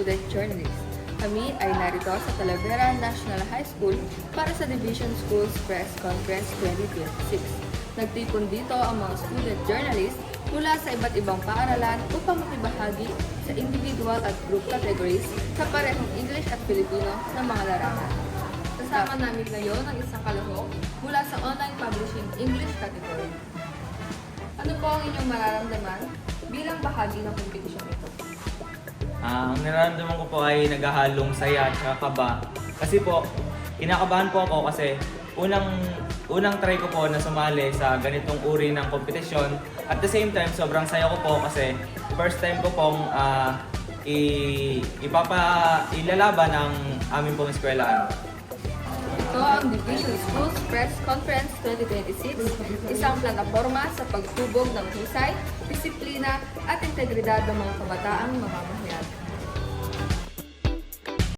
student journalists. Kami ay narito sa Talavera National High School para sa Division Schools Press Conference 2026. Nagtipon dito ang mga student journalists mula sa iba't ibang paaralan upang makibahagi sa individual at group categories sa parehong English at Filipino na mga larangan. Kasama namin ngayon ang isang kalahok mula sa online publishing English category. Ano po ang inyong mararamdaman bilang bahagi ng competition ito? Ang nararamdaman ko po ay naghahalong saya at saka kaba. Kasi po, kinakabahan po ako kasi unang try ko po na sumali sa ganitong uri ng kompetisyon. At the same time, sobrang saya ko po kasi first time ko pong ilalaban ang aming pong eskwelahan. Ito ang Division Schools Press Conference 2026, isang plataforma sa pagtubog ng husay, disiplina at integridad ng mga kabataang mamamayan.